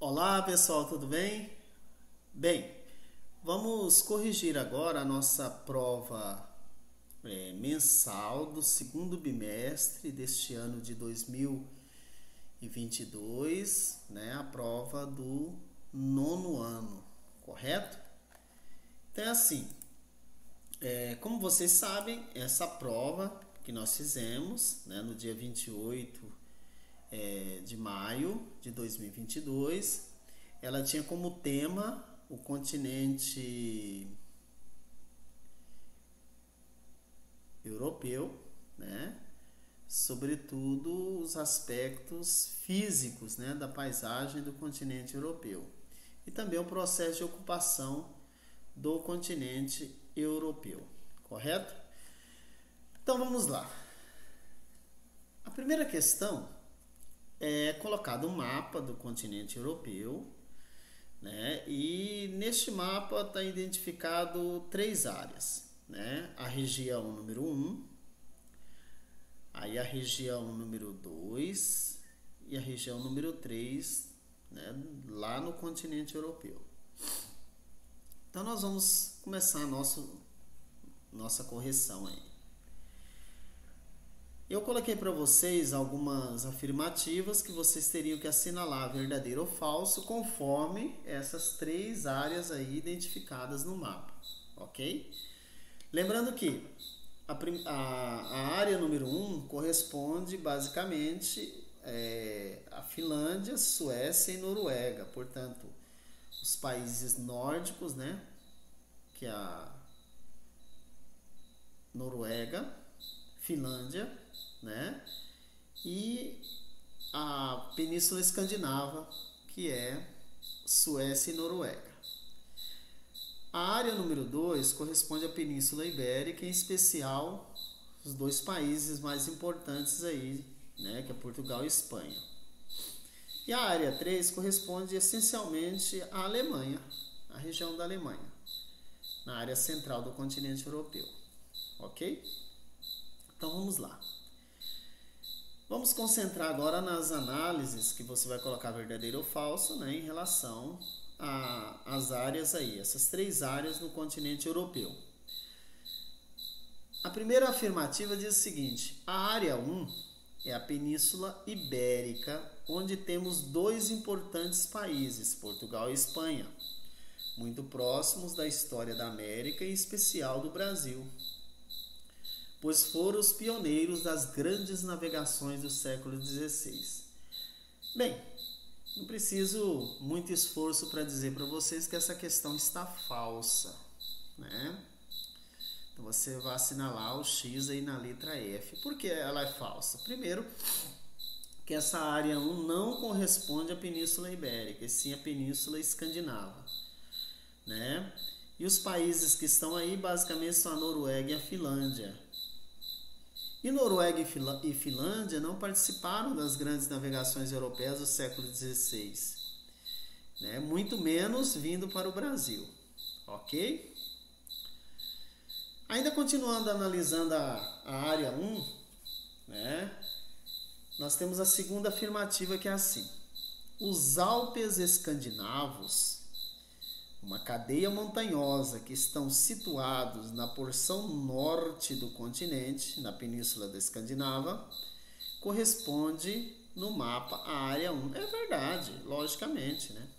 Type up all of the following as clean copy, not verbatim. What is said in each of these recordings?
Olá pessoal, tudo bem? Bem, vamos corrigir agora a nossa prova mensal do segundo bimestre deste ano de 2022, né? A prova do nono ano, correto? Então é assim, como vocês sabem, essa prova que nós fizemos, né, no dia 28 de maio de 2022, ela tinha como tema o continente europeu, né? Sobretudo os aspectos físicos, né, da paisagem do continente europeu e também o processo de ocupação do continente europeu, correto? Então vamos lá. A primeira questão é colocado um mapa do continente europeu, né? E neste mapa está identificado três áreas, né? A região número 1, aí a região número 2 e a região número 3, né? Lá no continente europeu. Então nós vamos começar a nossa correção aí. Eu coloquei para vocês algumas afirmativas que vocês teriam que assinalar verdadeiro ou falso conforme essas três áreas aí identificadas no mapa, ok? Lembrando que a área número 1 corresponde basicamente a Finlândia, Suécia e Noruega, portanto, os países nórdicos, né? Que é a Noruega, Finlândia, né? E a Península Escandinava, que é Suécia e Noruega. A área número 2 corresponde à Península Ibérica, em especial os dois países mais importantes aí, né, que é Portugal e Espanha. E a área 3 corresponde essencialmente à Alemanha, a região da Alemanha, na área central do continente europeu. Ok? Então vamos lá. Vamos concentrar agora nas análises que você vai colocar verdadeiro ou falso, né, em relação às áreas aí, essas três áreas no continente europeu. A primeira afirmativa diz o seguinte: a área 1 é a Península Ibérica, onde temos dois importantes países, Portugal e Espanha, muito próximos da história da América, em especial do Brasil, pois foram os pioneiros das grandes navegações do século XVI. Bem, não preciso muito esforço para dizer para vocês que essa questão está falsa, né? Então você vai assinalar o X aí na letra F. Por que ela é falsa? Primeiro, que essa área 1 não corresponde à Península Ibérica, e sim à Península Escandinava, né? E os países que estão aí basicamente são a Noruega e a Finlândia. E Noruega e Finlândia não participaram das grandes navegações europeias do século XVI, né? Muito menos vindo para o Brasil, ok? Ainda continuando analisando a área 1, né? Nós temos a segunda afirmativa que é assim: os Alpes escandinavos, uma cadeia montanhosa que estão situados na porção norte do continente, na Península da Escandinava, corresponde no mapa à área 1. É verdade, logicamente, né?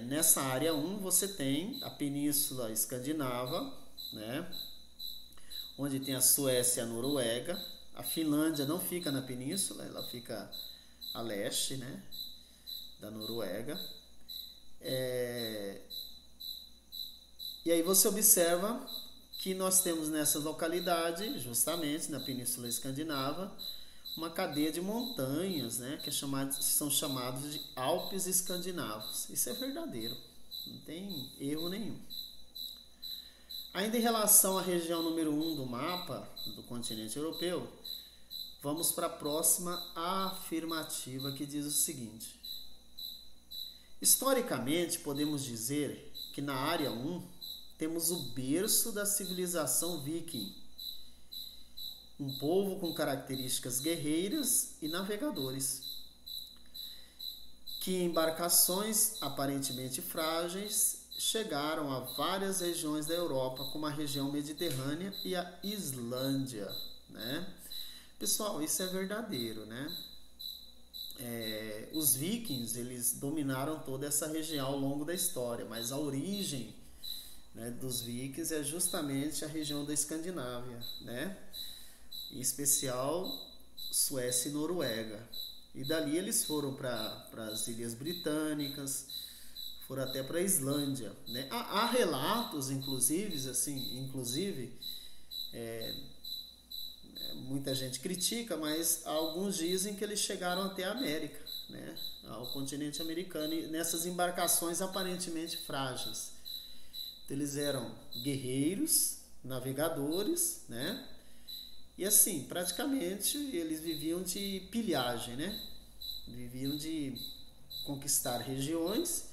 Nessa área 1 você tem a Península Escandinava, né? Onde tem a Suécia e a Noruega. A Finlândia não fica na península, ela fica a leste, né, da Noruega. E aí você observa que nós temos nessa localidade, justamente na Península Escandinava, uma cadeia de montanhas, né, que são chamados de Alpes Escandinavos. Isso é verdadeiro, não tem erro nenhum. Ainda em relação à região número 1 do mapa do continente europeu, vamos para a próxima afirmativa que diz o seguinte: historicamente, podemos dizer que na área 1 temos o berço da civilização viking, um povo com características guerreiras e navegadores, que embarcações aparentemente frágeis chegaram a várias regiões da Europa, como a região mediterrânea e a Islândia, né? Pessoal, isso é verdadeiro, né? Os vikings, eles dominaram toda essa região ao longo da história, mas a origem, né, dos vikings é justamente a região da Escandinávia, né? Em especial Suécia e Noruega. E dali eles foram para as Ilhas Britânicas, foram até para a Islândia, né? Há relatos, inclusive, muita gente critica, mas alguns dizem que eles chegaram até a América, né? Ao continente americano, e nessas embarcações aparentemente frágeis. Então, eles eram guerreiros, navegadores, né? E assim, praticamente eles viviam de pilhagem, né? Viviam de conquistar regiões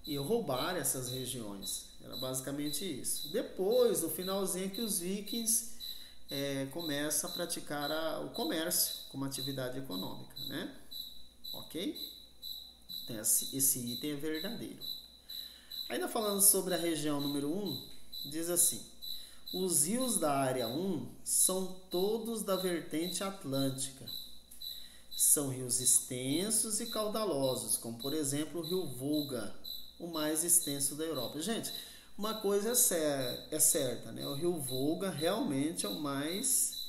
e roubar essas regiões. Era basicamente isso. Depois, no finalzinho, que os vikings começam a praticar o comércio como atividade econômica, né? Ok? Então, esse item é verdadeiro. Ainda falando sobre a região número 1, diz assim: os rios da área 1 são todos da vertente atlântica. São rios extensos e caudalosos, como por exemplo o rio Volga, o mais extenso da Europa. Gente, uma coisa é certa, né? O rio Volga realmente é o mais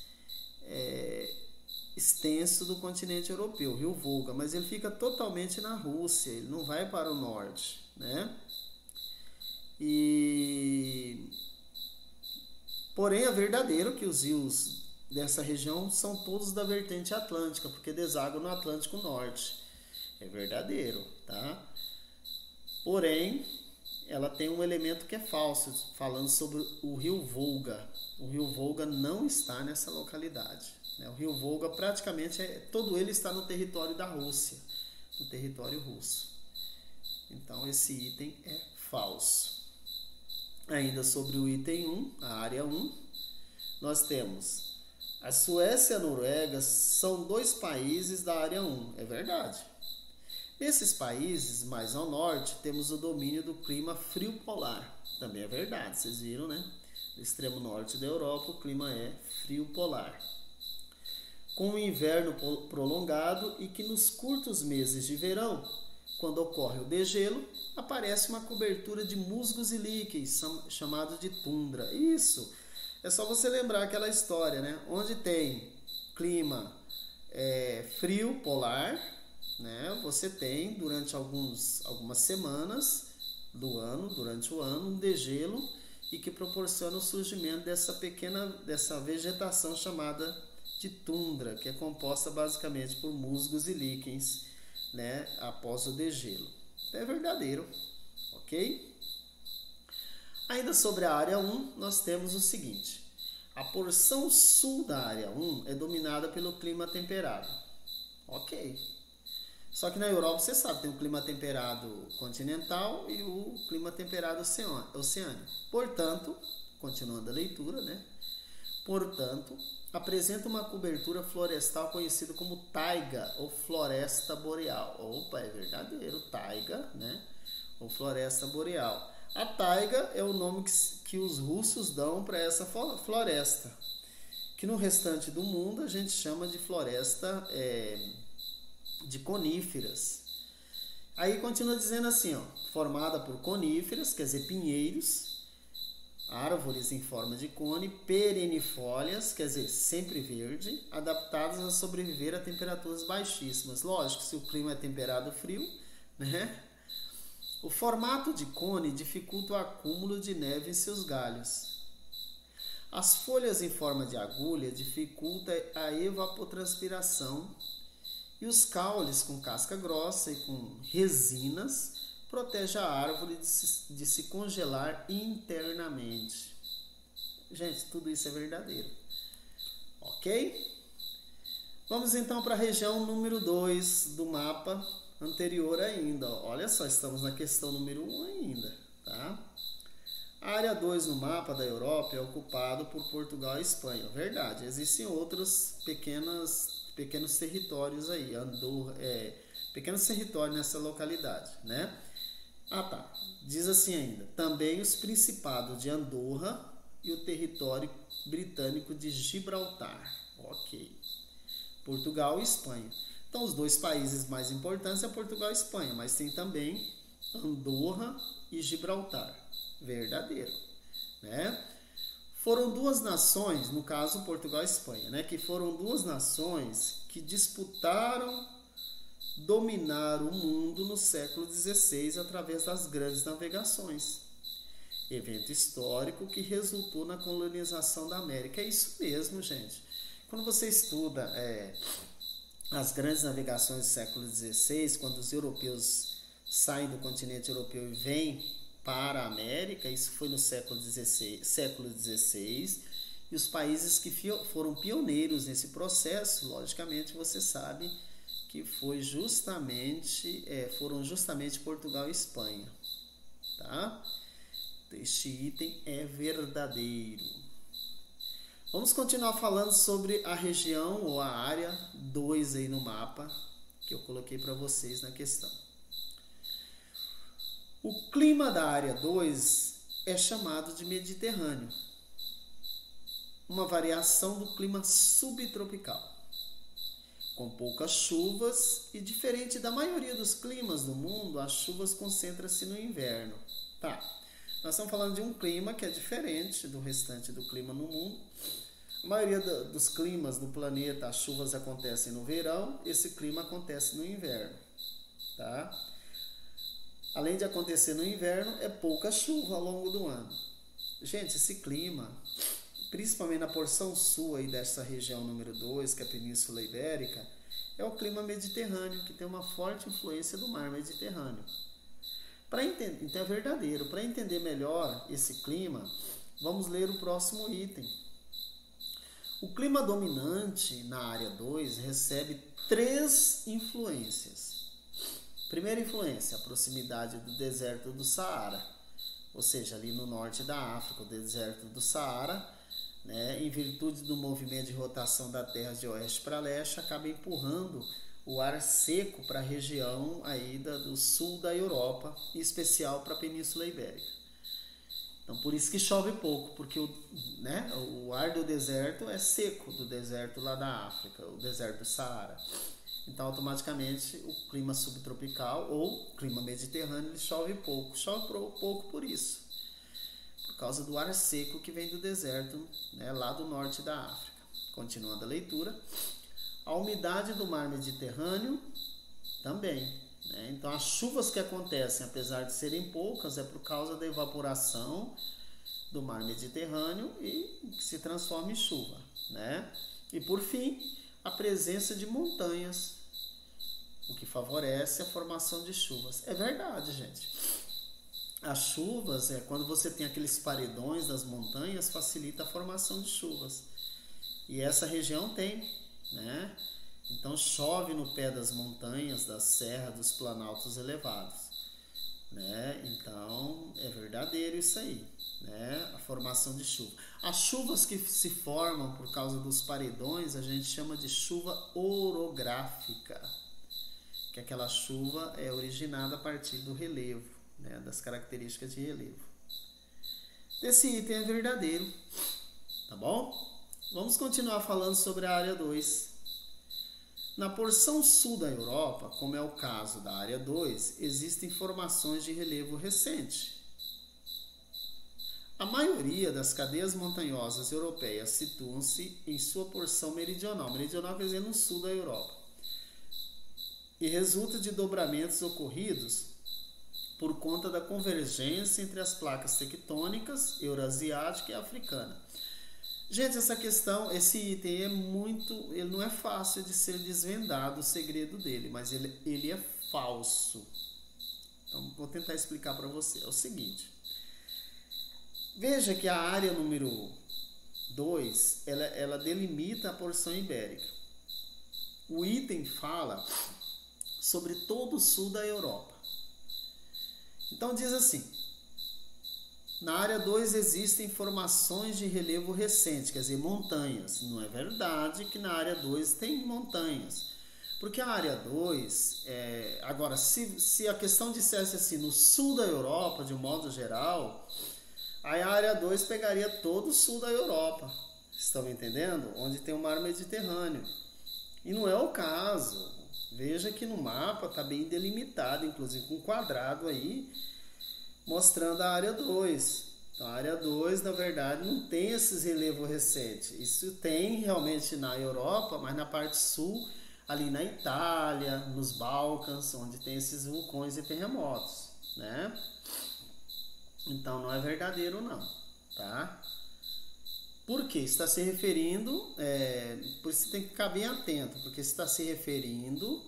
extenso do continente europeu, o rio Volga, mas ele fica totalmente na Rússia, ele não vai para o norte, né? Porém, é verdadeiro que os rios dessa região são todos da vertente atlântica, porque desaguam no Atlântico Norte. É verdadeiro, tá? Porém, ela tem um elemento que é falso, falando sobre o rio Volga. O rio Volga não está nessa localidade, né? O rio Volga praticamente todo ele está no território da Rússia, no território russo. Então, esse item é falso. Ainda sobre o item 1, a área 1, nós temos a Suécia e a Noruega são 2 países da área 1, é verdade. Nesses países, mais ao norte, temos o domínio do clima frio polar, também é verdade, vocês viram, né? No extremo norte da Europa, o clima é frio polar. Com um inverno prolongado e que nos curtos meses de verão, quando ocorre o degelo, aparece uma cobertura de musgos e líquens, chamado de tundra. Isso, é só você lembrar aquela história, né? Onde tem clima frio polar, né? Você tem, durante algumas semanas durante o ano, um degelo e que proporciona o surgimento dessa vegetação chamada de tundra, que é composta basicamente por musgos e líquens, né, após o degelo. É verdadeiro, ok? Ainda sobre a área 1, nós temos o seguinte: a porção sul da área 1 é dominada pelo clima temperado, ok? Só que na Europa, você sabe, tem o clima temperado continental e o clima temperado oceânico. Portanto, continuando a leitura, né? Portanto, apresenta uma cobertura florestal conhecida como taiga ou floresta boreal. Opa, é verdadeiro, taiga, né? Ou floresta boreal. A taiga é o nome que os russos dão para essa floresta, que no restante do mundo a gente chama de floresta de coníferas. Aí continua dizendo assim, ó, formada por coníferas, quer dizer, pinheiros, árvores em forma de cone, perennifólias, quer dizer, sempre verde, adaptadas a sobreviver a temperaturas baixíssimas. Lógico, se o clima é temperado frio, né? O formato de cone dificulta o acúmulo de neve em seus galhos. As folhas em forma de agulha dificultam a evapotranspiração e os caules com casca grossa e com resinas protege a árvore de se congelar internamente. Gente, tudo isso é verdadeiro. Ok? Vamos então para a região número 2 do mapa anterior ainda. Olha só, estamos na questão número 1 ainda. Tá? A área 2 no mapa da Europa é ocupada por Portugal e Espanha. Verdade, existem outros pequenos territórios aí. pequenos territórios nessa localidade, né? Ah, tá. Diz assim ainda, também os principados de Andorra e o território britânico de Gibraltar. Ok. Portugal e Espanha. Então, os dois países mais importantes é Portugal e Espanha, mas tem também Andorra e Gibraltar. Verdadeiro, né? Foram duas nações, no caso Portugal e Espanha, né? Que foram duas nações que disputaram dominar o mundo no século XVI através das grandes navegações. Evento histórico que resultou na colonização da América. É isso mesmo, gente. Quando você estuda as grandes navegações do século XVI, quando os europeus saem do continente europeu e vêm para a América, isso foi no século XVI, e os países que foram pioneiros nesse processo, logicamente você sabe que foram justamente Portugal e Espanha, tá? Este item é verdadeiro. Vamos continuar falando sobre a região ou a área 2 aí no mapa que eu coloquei para vocês na questão. O clima da área 2 é chamado de Mediterrâneo, uma variação do clima subtropical, com poucas chuvas e diferente da maioria dos climas do mundo, as chuvas concentram-se no inverno. Tá, nós estamos falando de um clima que é diferente do restante do clima no mundo. A maioria dos climas do planeta, as chuvas acontecem no verão, esse clima acontece no inverno, tá? Além de acontecer no inverno, é pouca chuva ao longo do ano. Gente, esse clima, principalmente na porção sul aí dessa região número 2, que é a Península Ibérica, é o clima mediterrâneo, que tem uma forte influência do mar Mediterrâneo. Então é verdadeiro. Para entender melhor esse clima, vamos ler o próximo item. O clima dominante na área 2 recebe 3 influências. Primeira influência, a proximidade do deserto do Saara, ou seja, ali no norte da África, o deserto do Saara, né, em virtude do movimento de rotação da Terra de oeste para leste, acaba empurrando o ar seco para a região aí do sul da Europa, em especial para a Península Ibérica. Então, por isso que chove pouco, porque o ar do deserto é seco, do deserto lá da África, o deserto do Saara. Então, automaticamente, o clima subtropical ou clima mediterrâneo ele chove pouco. Chove pouco por isso, por causa do ar seco que vem do deserto, né, lá do norte da África. Continuando a leitura, a umidade do mar Mediterrâneo também. Né? Então, as chuvas que acontecem, apesar de serem poucas, é por causa da evaporação do mar Mediterrâneo e que se transforma em chuva. Né? E, por fim, a presença de montanhas, o que favorece a formação de chuvas. É verdade, gente. As chuvas, quando você tem aqueles paredões das montanhas, facilita a formação de chuvas. E essa região tem, né? Então chove no pé das montanhas, das serras, dos planaltos elevados. Né? Então é verdadeiro isso aí, né? A formação de chuva. As chuvas que se formam por causa dos paredões a gente chama de chuva orográfica, que aquela chuva é originada a partir do relevo, né? Das características de relevo. Esse item é verdadeiro, tá bom? Vamos continuar falando sobre a área 2. Na porção sul da Europa, como é o caso da área 2, existem formações de relevo recente. A maioria das cadeias montanhosas europeias situam-se em sua porção meridional. Meridional quer dizer no sul da Europa. E resulta de dobramentos ocorridos por conta da convergência entre as placas tectônicas eurasiática e africana. Gente, essa questão, esse item ele não é fácil de ser desvendado o segredo dele, mas ele é falso. Então, vou tentar explicar para você. É o seguinte. Veja que a área número 2, ela delimita a porção ibérica. O item fala sobre todo o sul da Europa. Então, diz assim. Na área 2 existem formações de relevo recente, quer dizer, montanhas. Não é verdade que na área 2 tem montanhas. Porque a área 2, agora, se a questão dissesse assim, no sul da Europa, de um modo geral, aí a área 2 pegaria todo o sul da Europa, estão me entendendo? Onde tem o mar Mediterrâneo. E não é o caso. Veja que no mapa está bem delimitado, inclusive com um quadrado aí, mostrando a área 2. Então a área 2, na verdade, não tem esses relevos recentes. Isso tem realmente na Europa, mas na parte sul, ali na Itália, nos Balcãs, onde tem esses vulcões e terremotos, né? Então não é verdadeiro não, tá? Por quê? Está se referindo, por isso você tem que ficar bem atento, porque está se referindo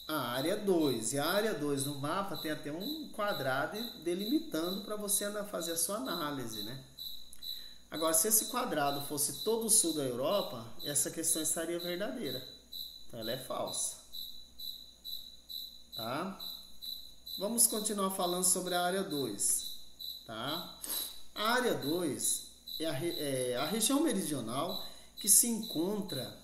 à área 2. E a área 2 no mapa tem até um quadrado delimitando para você fazer a sua análise, né? Agora, se esse quadrado fosse todo o sul da Europa, essa questão estaria verdadeira. Então ela é falsa. Tá? Vamos continuar falando sobre a área 2. Tá? A área 2 é a região meridional que se encontra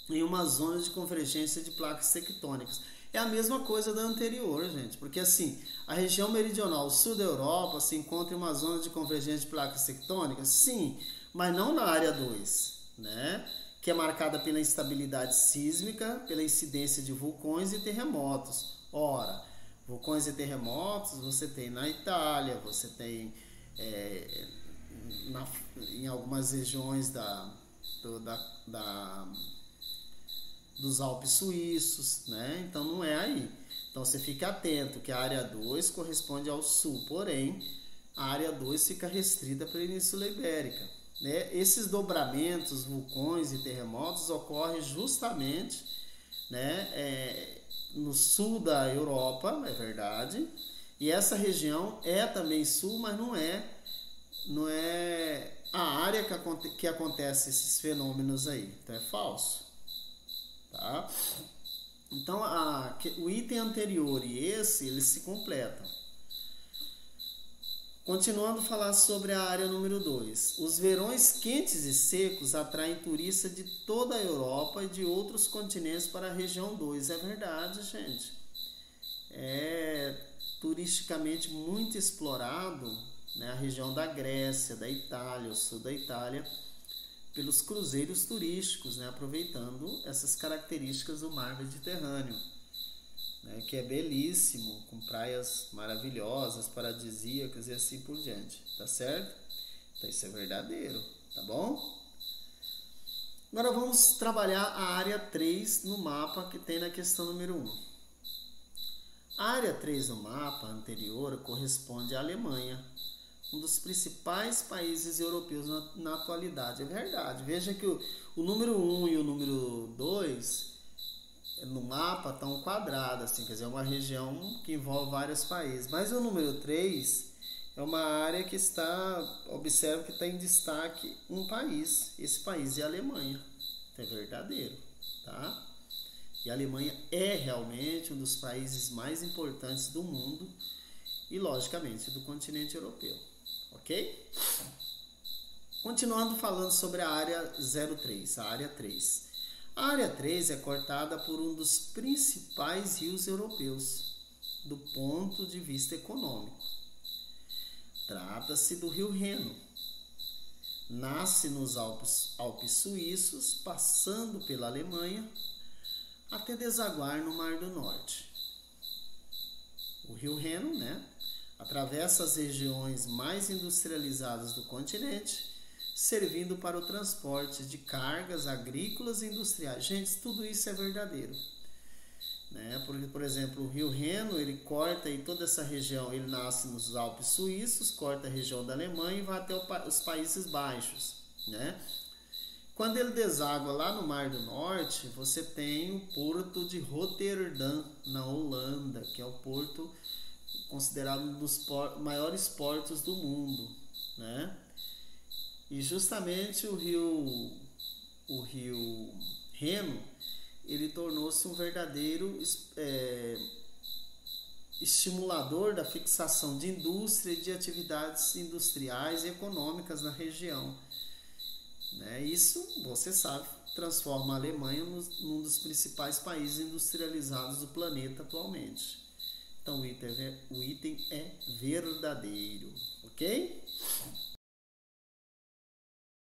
em uma zona de convergência de placas tectônicas. É a mesma coisa da anterior, gente, porque assim, a região meridional sul da Europa se encontra em uma zona de convergência de placas tectônicas, sim, mas não na área 2, né? Que é marcada pela instabilidade sísmica, pela incidência de vulcões e terremotos. Ora, vulcões e terremotos você tem na Itália, você tem em algumas regiões dos Alpes suíços, né? Então não é aí. Então você fica atento que a área 2 corresponde ao sul, porém a área 2 fica restrita pela Península Ibérica, né? Esses dobramentos, vulcões e terremotos ocorrem justamente, né, no sul da Europa, é verdade, e essa região é também sul, mas não é a área que acontece esses fenômenos aí, então é falso. Tá? Então o item anterior e esse, eles se completam. Continuando a falar sobre a área número 2. Os verões quentes e secos atraem turistas de toda a Europa e de outros continentes para a região 2. É verdade, gente. É turisticamente muito explorado, né, a região da Grécia, da Itália, o sul da Itália, pelos cruzeiros turísticos, né, aproveitando essas características do mar Mediterrâneo, né, que é belíssimo, com praias maravilhosas, paradisíacas e assim por diante, tá certo? Então isso é verdadeiro, tá bom? Agora vamos trabalhar a área 3 no mapa que tem na questão número 1. A área 3 no mapa anterior corresponde à Alemanha, um dos principais países europeus na atualidade. É verdade. Veja que o número 1 e o número 2 no mapa estão quadrados, assim, quer dizer, é uma região que envolve vários países. Mas o número 3 é uma área que observa que está em destaque um país. Esse país é a Alemanha. É verdadeiro, tá? E a Alemanha é realmente um dos países mais importantes do mundo e, logicamente, do continente europeu. Ok? Continuando falando sobre a área 03, a área 3. A área 3 é cortada por um dos principais rios europeus, do ponto de vista econômico. Trata-se do rio Reno. Nasce nos Alpes suíços, passando pela Alemanha, até desaguar no Mar do Norte. O rio Reno, né, atravessa as regiões mais industrializadas do continente, servindo para o transporte de cargas agrícolas e industriais. Gente, tudo isso é verdadeiro, né? Porque, por exemplo, o rio Reno, ele corta aí toda essa região, ele nasce nos Alpes suíços, corta a região da Alemanha e vai até os Países Baixos, né? Quando ele deságua lá no Mar do Norte, você tem o porto de Roterdã, na Holanda, que é o porto considerado um dos maiores portos do mundo, né? E justamente o rio Reno, ele tornou-se um verdadeiro estimulador da fixação de indústria e de atividades industriais e econômicas na região, né? Isso você sabe transforma a Alemanha num dos principais países industrializados do planeta atualmente. Então o item é verdadeiro, ok?